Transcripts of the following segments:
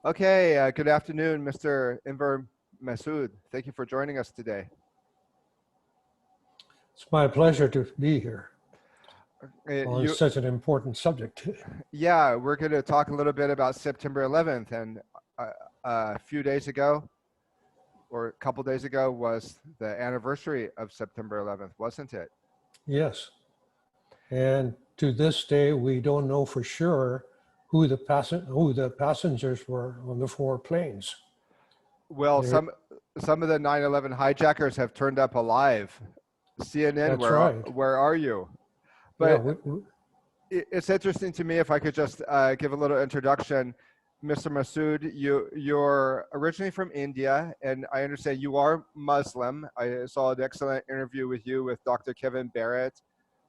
Okay, good afternoon, Mr. Enver Masud. Thank you for joining us today. It's my pleasure to be here on You, such an important subject. yeah, we're going to talk a little bit about September 11th, and a few days ago, or a couple days ago, was the anniversary of September 11th, wasn't it? Yes. And to this day, we don't know for sure who the passengers were on the four planes. Well, They're, some of the 9/11 hijackers have turned up alive. CNN, that's right. where are you? Yeah, But it's interesting to me, if I could just give a little introduction. Mr. Masud, you're originally from India, and I understand you are Muslim. I saw an excellent interview with you with Dr. Kevin Barrett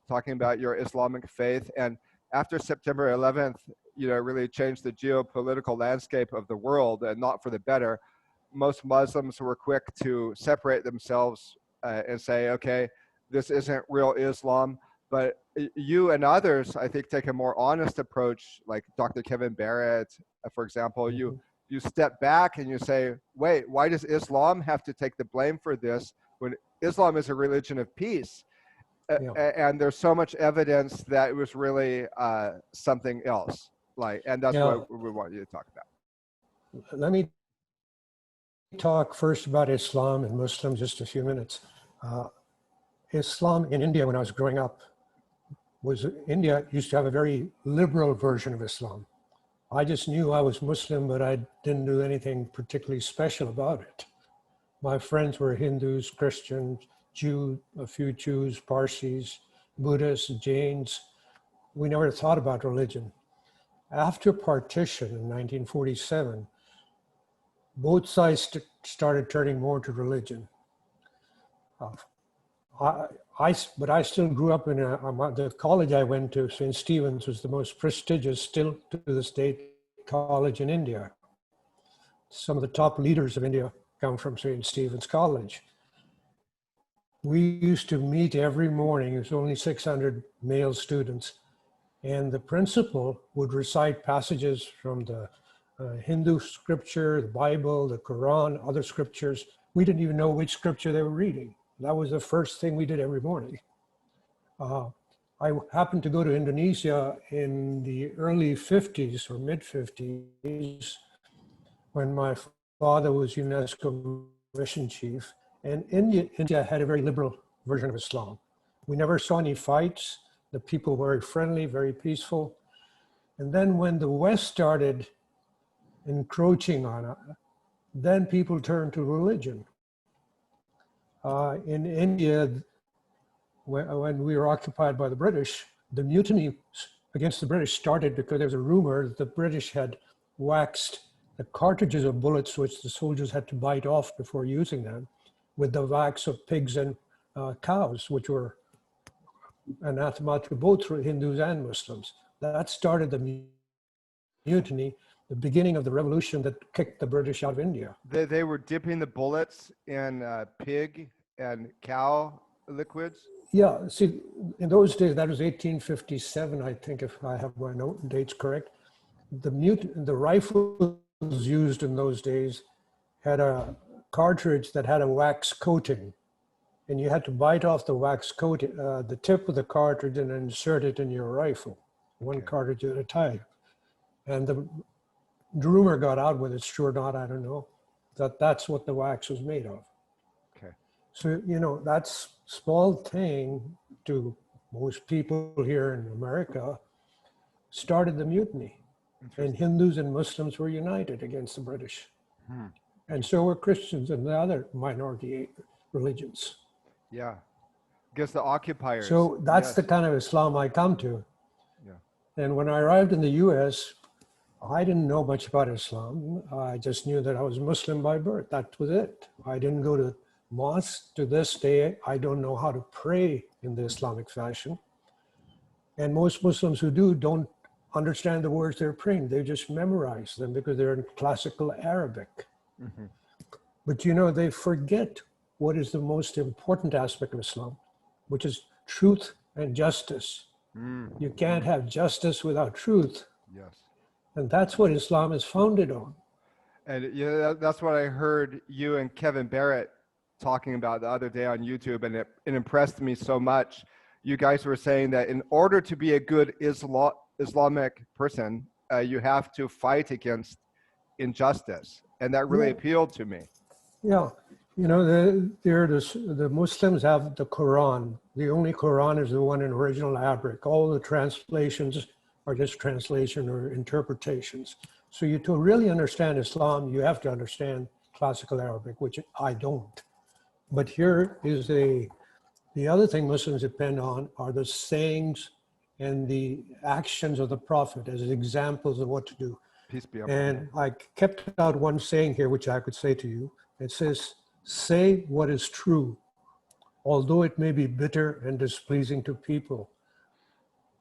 talking about your Islamic faith. And after September 11th, it really changed the geopolitical landscape of the world, and not for the better. Most Muslims were quick to separate themselves and say, okay, this isn't real Islam. But you and others, I think, take a more honest approach, like Dr. Kevin Barrett, for example. You step back and you say, wait, why does Islam have to take the blame for this when Islam is a religion of peace? And there's so much evidence that it was really something else. And that's what we want you to talk about. Let me talk first about Islam and Muslims just a few minutes. Islam in India, when I was growing up, India used to have a very liberal version of Islam. I just knew I was Muslim, but I didn't do anything particularly special about it. My friends were Hindus, Christians, Jews, a few Jews, Parsis, Buddhists, Jains. We never thought about religion. After partition in 1947, both sides started turning more to religion. But I still grew up in the college I went to, St. Stephen's, was the most prestigious, still to this day, college in India. Some of the top leaders of India come from St. Stephen's College. We used to meet every morning. It was only 600 male students. And the principal would recite passages from the Hindu scripture, the Bible, the Quran, other scriptures. We didn't even know which scripture they were reading. That was the first thing we did every morning. I happened to go to Indonesia in the early 50s or mid 50s when my father was UNESCO mission chief, and India had a very liberal version of Islam. We never saw any fights. The people were very friendly, very peaceful. And then when the West started encroaching on it, then people turned to religion. In India, when we were occupied by the British, the mutiny against the British started because there was a rumor that the British had waxed the cartridges of bullets, which the soldiers had to bite off before using them, with the wax of pigs and cows, which were anathema to both Hindus and Muslims. That started the mutiny, the beginning of the revolution that kicked the British out of India. They were dipping the bullets in pig and cow liquids? Yeah, see, in those days, that was 1857, I think, if I have my dates correct. The rifles used in those days had a cartridge that had a wax coating, and you had to bite off the wax coating, the tip of the cartridge, and insert it in your rifle, one cartridge at a time. And the rumor got out, whether it's true or not, I don't know, that that's what the wax was made of. Okay. So, that's small thing to most people here in America started the mutiny. And Hindus and Muslims were united against the British. And so were Christians and the other minority religions. Yeah, against the occupiers. So that's the kind of Islam I come to. Yeah. And when I arrived in the US, I didn't know much about Islam. I just knew that I was Muslim by birth. That was it. I didn't go to mosque. To this day, I don't know how to pray in the Islamic fashion. And most Muslims who do don't understand the words they're praying. They just memorize them because they're in classical Arabic. Mm-hmm. But they forget what is the most important aspect of Islam, which is truth and justice. You can't have justice without truth. Yes. And that's what Islam is founded on. And yeah, that's what I heard you and Kevin Barrett talking about the other day on YouTube, and it impressed me so much. You guys were saying that in order to be a good Islamic person, you have to fight against injustice, and that really Yeah, appealed to me. yeah. You know, the Muslims have the Quran. The only Quran is the one in original Arabic. All the translations are just translation or interpretations. So you to really understand Islam, you have to understand classical Arabic, which I don't. But here is the other thing Muslims depend on are the sayings and the actions of the Prophet as examples of what to do. Peace be upon him. And I kept out one saying here, which I could say to you. It says, say what is true, although it may be bitter and displeasing to people.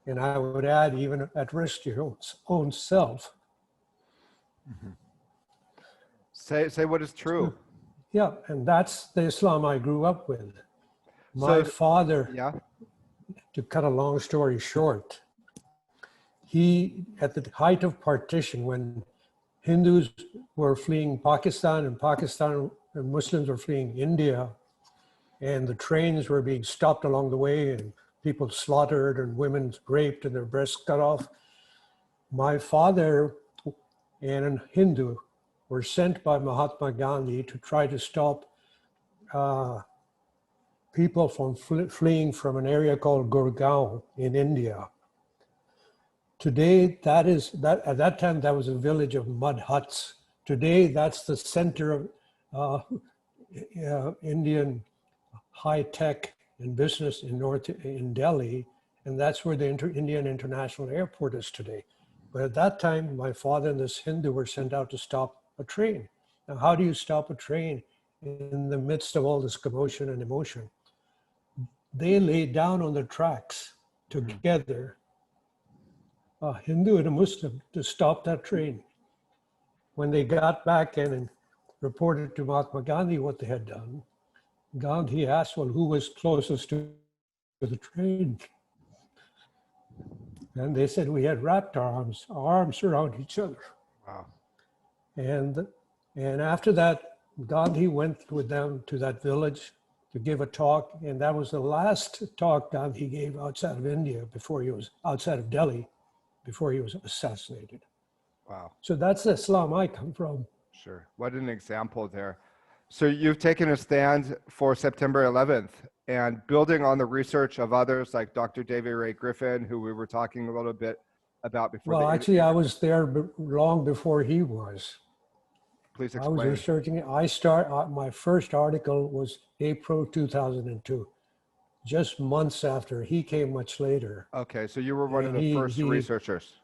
And I would add, even at risk to your own self. Mm-hmm. Say what is true. Yeah, and that's the Islam I grew up with. So, My father, yeah. to cut a long story short, he, at the height of partition, when Hindus were fleeing Pakistan and Muslims were fleeing India, and the trains were being stopped along the way and people slaughtered and women raped and their breasts cut off. My father and a Hindu were sent by Mahatma Gandhi to try to stop people from fleeing from an area called Gurgaon in India. Today, at that time, that was a village of mud huts. Today, that's the center of Indian high tech and business in Delhi, and that's where the Indian International Airport is today. But at that time, my father and this Hindu were sent out to stop a train. Now, how do you stop a train in the midst of all this commotion and emotion? They lay down on the tracks together, a Hindu and a Muslim, to stop that train. When they got back in and reported to Mahatma Gandhi what they had done, Gandhi asked, well, who was closest to the train? And they said, we had wrapped our arms around each other. Wow. And after that, Gandhi went with them to that village to give a talk. And that was the last talk Gandhi gave outside of India outside of Delhi, before he was assassinated. Wow. So that's the Islam I come from. Sure. What an example there. So you've taken a stand for September 11th and building on the research of others like Dr. David Ray Griffin, who we were talking a little bit about before. Well, actually, I was there long before he was. Please I was explain. researching. My first article was April 2002, just months after. He came much later. Okay, so you were one of the first researchers.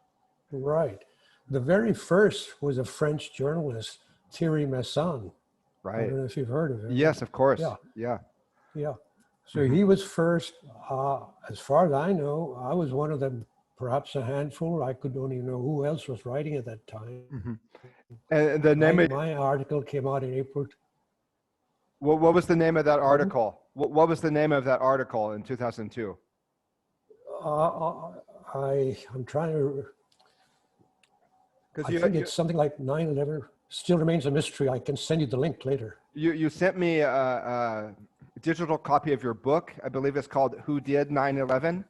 Right. The very first was a French journalist, Thierry Masson. Right. I don't know if you've heard of him. Yes, of course. Yeah. Yeah. So he was first. As far as I know, I was one of them, perhaps a handful. I could don't even know who else was writing at that time. Mm-hmm. And the name of my article came out in April. What was the name of that article? What was the name of that article in 2002? I'm trying to. Because I think it's something like 9/11. Still remains a mystery. I can send you the link later. You sent me a digital copy of your book. I believe it's called "Who Did 9/11?"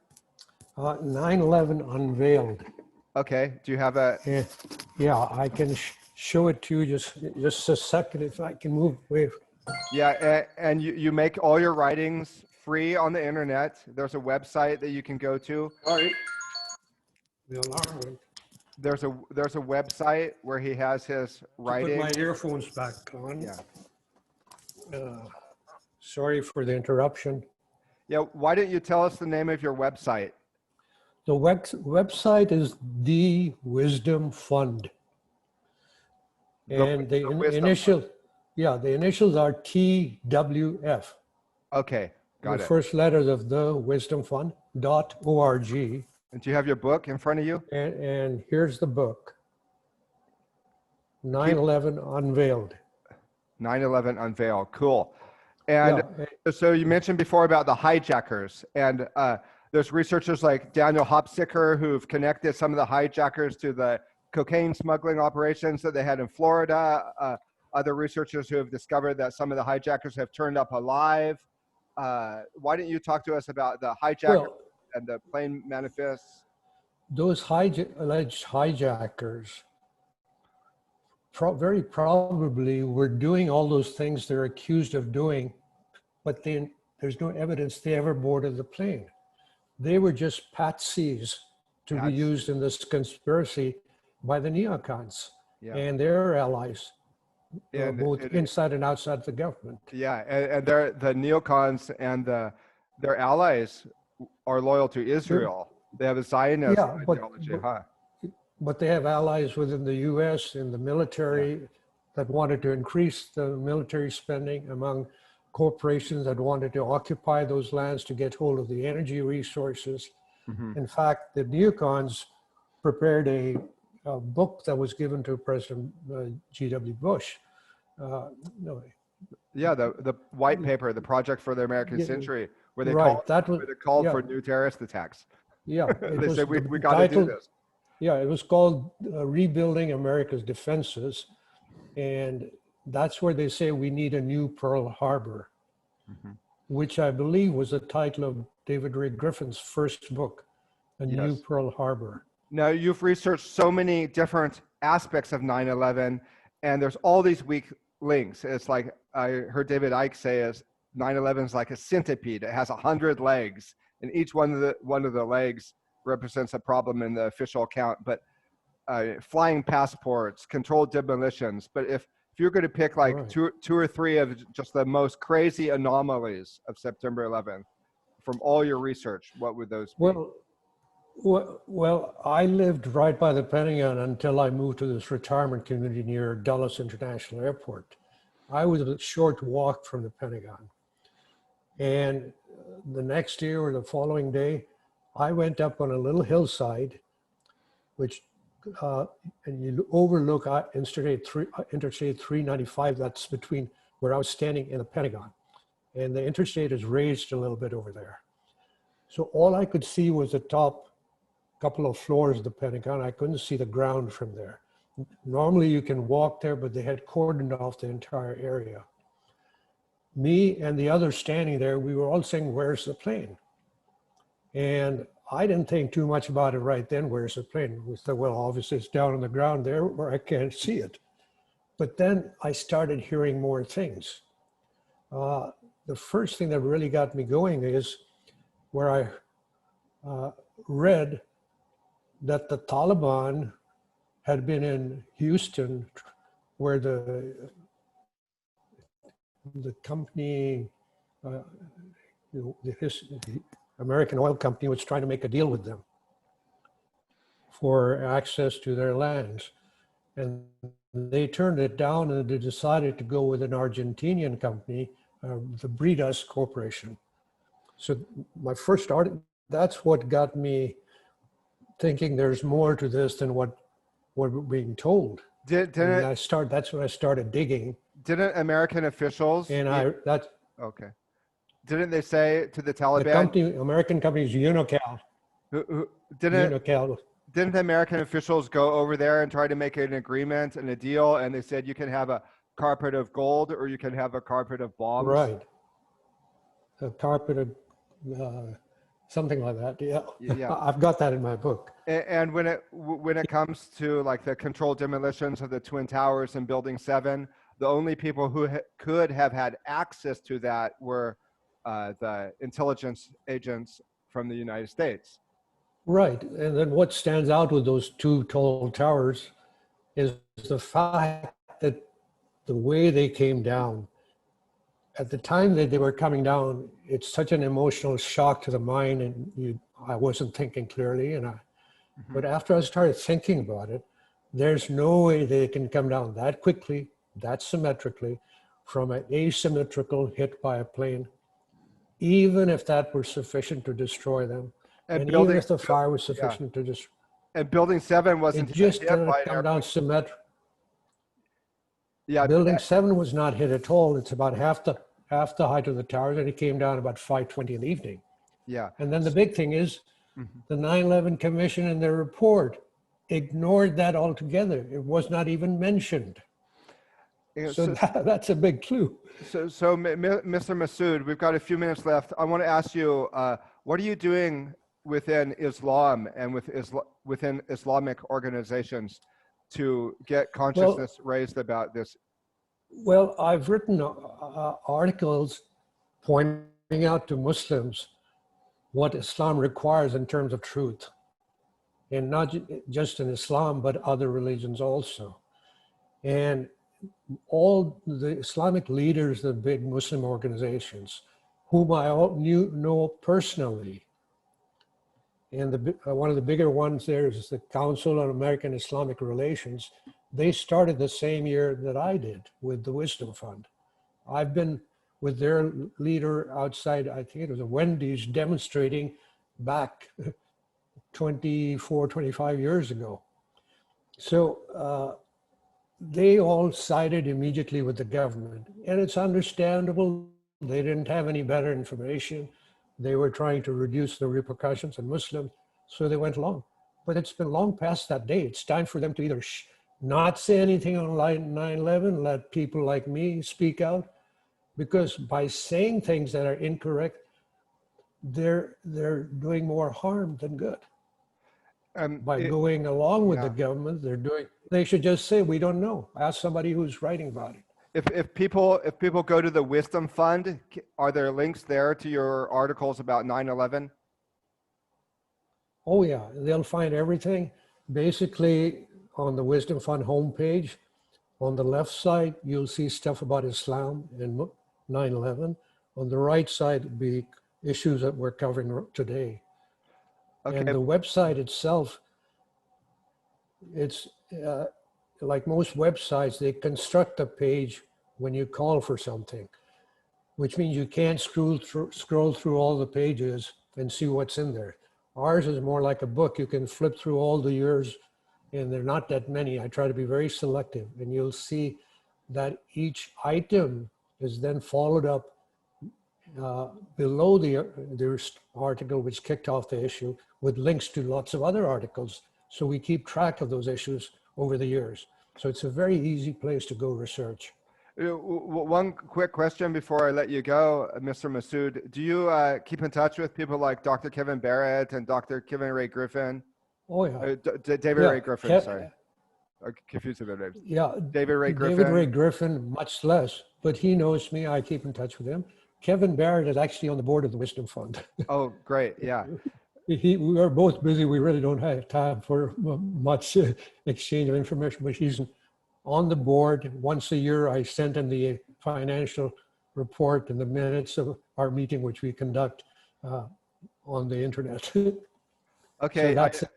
9/11 Unveiled. Okay. Do you have a? Yeah, I can show it to you. Just a second, if I can move away. Yeah, and you make all your writings free on the internet. There's a website that you can go to. All right. The alarm went. There's a website where he has his writing. Put my earphones back on. Yeah. Sorry for the interruption. Yeah. Why don't you tell us the name of your website? The website is The Wisdom Fund. And the initials are TWF. Okay, got it. The first letters of The Wisdom Fund.org. And do you have your book in front of you? And here's the book, 9/11 Unveiled. 9/11 Unveiled, cool. And so you mentioned before about the hijackers, and there's researchers like Daniel Hopsicker who've connected some of the hijackers to the cocaine smuggling operations that they had in Florida. Other researchers who have discovered that some of the hijackers have turned up alive. Why don't you talk to us about the hijackers Well, and the plane manifests? those alleged hijackers very probably were doing all those things they're accused of doing, but then there's no evidence they ever boarded the plane. They were just patsies to be used in this conspiracy by the neocons and their allies, both inside and outside the government. Yeah, and the neocons and their allies are loyal to Israel. They have a Zionist ideology, but they have allies within the U.S. in the military that wanted to increase the military spending, among corporations that wanted to occupy those lands to get hold of the energy resources. In fact, the neocons prepared a book that was given to President G.W. Bush. The white paper, the Project for the American Century, where they called for new terrorist attacks. Yeah, they said we got to do this. Yeah, it was called Rebuilding America's Defenses, and that's where they say we need a new Pearl Harbor, which I believe was the title of David Ray Griffin's first book, A New Pearl Harbor. Now, you've researched so many different aspects of 9/11, and there's all these weak links. It's like I heard David Icke say, is 9/11 is like a centipede. It has 100 legs, and each one of the legs represents a problem in the official account. But flying passports, controlled demolitions. But if you're going to pick like two or three of just the most crazy anomalies of September 11th from all your research, what would those be? Well, I lived right by the Pentagon until I moved to this retirement community near Dulles International Airport. I was a short walk from the Pentagon. And the next day or the following day, I went up on a little hillside, which, and you overlook Interstate 395, that's between where I was standing and the Pentagon. And the interstate is raised a little bit over there. So all I could see was the top couple of floors of the Pentagon. I couldn't see the ground from there. Normally you can walk there, but they had cordoned off the entire area. Me and the others standing there, we were all saying, where's the plane? And I didn't think too much about it right then. Where's the plane? We said, well, obviously it's down on the ground there where I can't see it. But then I started hearing more things. The first thing that really got me going is where I read that the Taliban had been in Houston, where the company, the American oil company, was trying to make a deal with them for access to their lands. And they turned it down, and they decided to go with an Argentinian company, the Bridas Corporation. So my first article, that's what got me thinking there's more to this than what we're being told. That's when I started digging. Didn't American officials? And okay. Didn't they say to the Taliban? The American company is Unocal. Didn't American officials go over there and try to make an agreement and a deal? And they said you can have a carpet of gold or you can have a carpet of bombs. Right. A carpet of something like that. Yeah. I've got that in my book. And when it comes to like the controlled demolitions of the Twin Towers and Building 7, the only people who could have had access to that were the intelligence agents from the United States. Right. And then what stands out with those two tall towers is the fact that the way they came down, at the time that they were coming down, it's such an emotional shock to the mind, and I wasn't thinking clearly. But after I started thinking about it, there's no way they can come down that quickly, that symmetrically, from an asymmetrical hit by a plane, even if that were sufficient to destroy them. And even if the fire was sufficient to destroy. And Building 7 wasn't just didn't come down symmetric. Yeah, Building 7 was not hit at all. It's about half the height of the towers, and it came down about 5:20 in the evening. Yeah. And then the big thing is the 9/11 Commission in their report ignored that altogether. It was not even mentioned. So So, that's a big clue. Mr. Masud, we've got a few minutes left. I want to ask you, what are you doing within Islam and within Islamic organizations to get consciousness raised about this? Well, I've written articles pointing out to Muslims what Islam requires in terms of truth, and not just in Islam, but other religions also. And all the Islamic leaders, the big Muslim organizations, whom I know personally, and one of the bigger ones there is the Council on American Islamic Relations. They started the same year that I did with the Wisdom Fund. I've been with their leader outside, I think it was a Wendy's, demonstrating back 24, 25 years ago. So they all sided immediately with the government, and it's understandable. They didn't have any better information. They were trying to reduce the repercussions on Muslims, so they went along. But it's been long past that day. It's time for them to either not say anything on 9/11, let people like me speak out, because by saying things that are incorrect, they're doing more harm than good. By going along with the government, they should just say, we don't know. Ask somebody who's writing about it. If people go to the Wisdom Fund, are there links there to your articles about 9/11? Oh yeah, they'll find everything. Basically, on the Wisdom Fund homepage, on the left side, you'll see stuff about Islam and 9/11. On the right side, will be issues that we're covering today. Okay. And the website itself, it's like most websites, they construct a page when you call for something, which means you can't scroll through all the pages and see what's in there. Ours is more like a book. You can flip through all the years, and they're not that many. I try to be very selective, and you'll see that each item is then followed up below the article which kicked off the issue with links to lots of other articles. So we keep track of those issues over the years. So it's a very easy place to go research. One quick question before I let you go, Mr. Masud. Do you keep in touch with people like Dr. Kevin Barrett and Dr. Kevin Ray Griffin? Oh, yeah. David Ray Griffin, sorry. I'm confused with their names. Yeah. David Ray Griffin. David Ray Griffin, much less, but he knows me. I keep in touch with him. Kevin Barrett is actually on the board of the Wisdom Fund. Oh, great. Yeah. We are both busy. We really don't have time for much exchange of information, but he's on the board. Once a year, I send him the financial report and the minutes of our meeting, which we conduct on the internet. Okay. So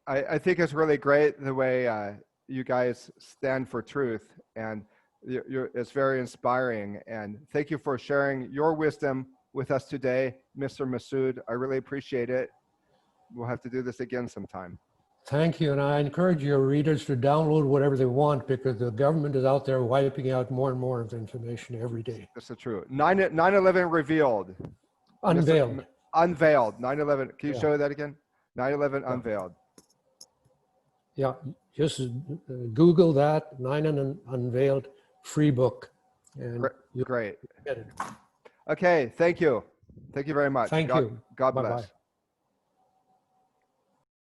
I think it's really great the way you guys stand for truth, and it's very inspiring. And thank you for sharing your wisdom with us today, Mr. Masud. I really appreciate it. We'll have to do this again sometime. Thank you. And I encourage your readers to download whatever they want, because the government is out there wiping out more and more of the information every day. That's true. 9/11 revealed. Unveiled. Unveiled. 9/11. Can you show that again? 9/11 unveiled. Yeah, just Google that, 9/11 Unveiled, free book. And great. Get it. Okay, thank you. Thank you very much. Thank you. God Bye-bye. bless.